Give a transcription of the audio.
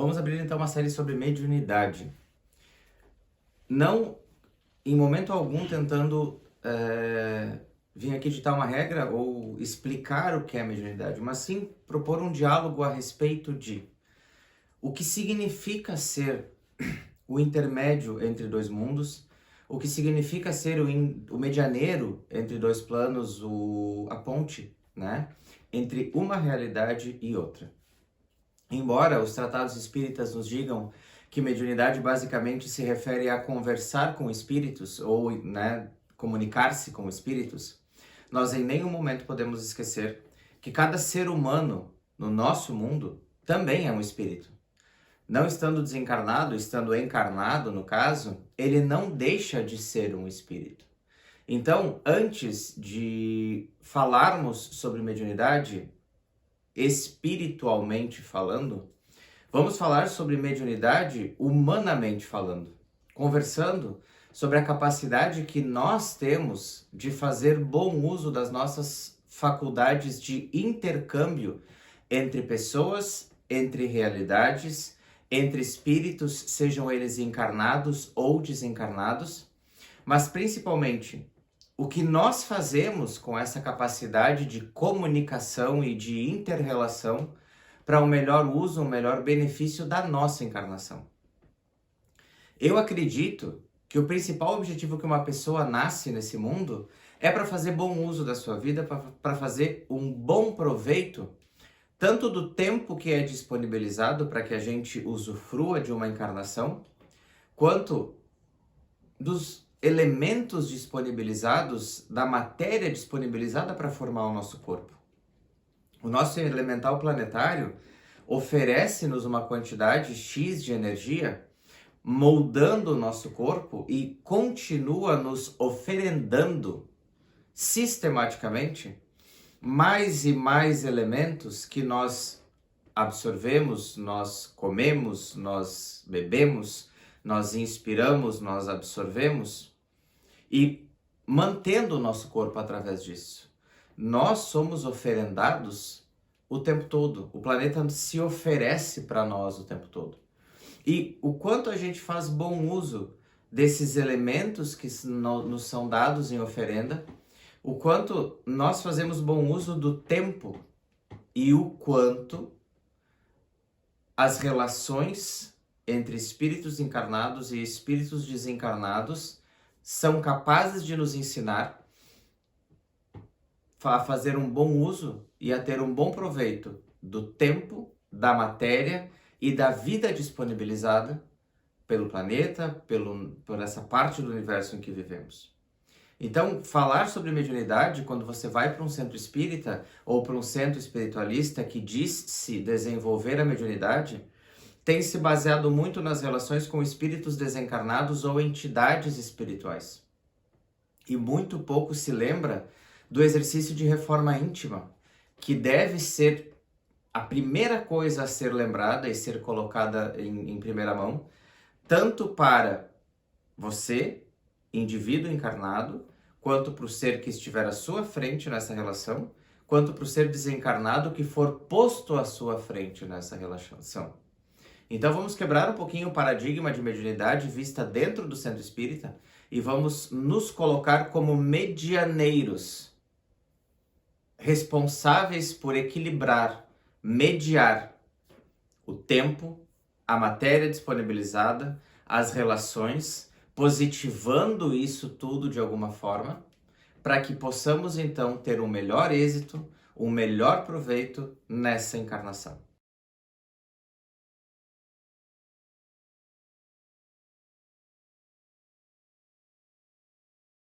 Vamos abrir então uma série sobre mediunidade. Não em momento algum tentando vir aqui ditar uma regra ou explicar o que é mediunidade, mas sim propor um diálogo a respeito de o que significa ser o intermédio entre dois mundos, o que significa ser o medianeiro entre dois planos, a ponte, né, entre uma realidade e outra. Embora os tratados espíritas nos digam que mediunidade basicamente se refere a conversar com espíritos ou, né, comunicar-se com espíritos, nós em nenhum momento podemos esquecer que cada ser humano no nosso mundo também é um espírito. Não estando desencarnado, estando encarnado no caso, ele não deixa de ser um espírito. Então, antes de falarmos sobre mediunidade, espiritualmente falando, vamos falar sobre mediunidade humanamente falando, conversando sobre a capacidade que nós temos de fazer bom uso das nossas faculdades de intercâmbio entre pessoas, entre realidades, entre espíritos, sejam eles encarnados ou desencarnados, mas principalmente o que nós fazemos com essa capacidade de comunicação e de inter-relação para um melhor uso, um melhor benefício da nossa encarnação. Eu acredito que o principal objetivo que uma pessoa nasce nesse mundo é para fazer bom uso da sua vida, para fazer um bom proveito, tanto do tempo que é disponibilizado para que a gente usufrua de uma encarnação, quanto dos elementos disponibilizados, da matéria disponibilizada para formar o nosso corpo. O nosso elemental planetário oferece-nos uma quantidade X de energia, moldando o nosso corpo e continua nos oferendando sistematicamente mais e mais elementos que nós absorvemos, nós comemos, nós bebemos, nós inspiramos, nós absorvemos e mantendo o nosso corpo através disso. Nós somos oferendados o tempo todo. O planeta se oferece para nós o tempo todo. E o quanto a gente faz bom uso desses elementos que nos são dados em oferenda, o quanto nós fazemos bom uso do tempo e o quanto as relações entre espíritos encarnados e espíritos desencarnados são capazes de nos ensinar a fazer um bom uso e a ter um bom proveito do tempo, da matéria e da vida disponibilizada pelo planeta, por essa parte do universo em que vivemos. Então, falar sobre mediunidade, quando você vai para um centro espírita ou para um centro espiritualista que diz-se desenvolver a mediunidade, tem se baseado muito nas relações com espíritos desencarnados ou entidades espirituais. E muito pouco se lembra do exercício de reforma íntima, que deve ser a primeira coisa a ser lembrada e ser colocada em primeira mão, tanto para você, indivíduo encarnado, quanto para o ser que estiver à sua frente nessa relação, quanto para o ser desencarnado que for posto à sua frente nessa relação. Então vamos quebrar um pouquinho o paradigma de mediunidade vista dentro do centro espírita e vamos nos colocar como medianeiros, responsáveis por equilibrar, mediar o tempo, a matéria disponibilizada, as relações, positivando isso tudo de alguma forma, para que possamos então ter um melhor êxito, um melhor proveito nessa encarnação.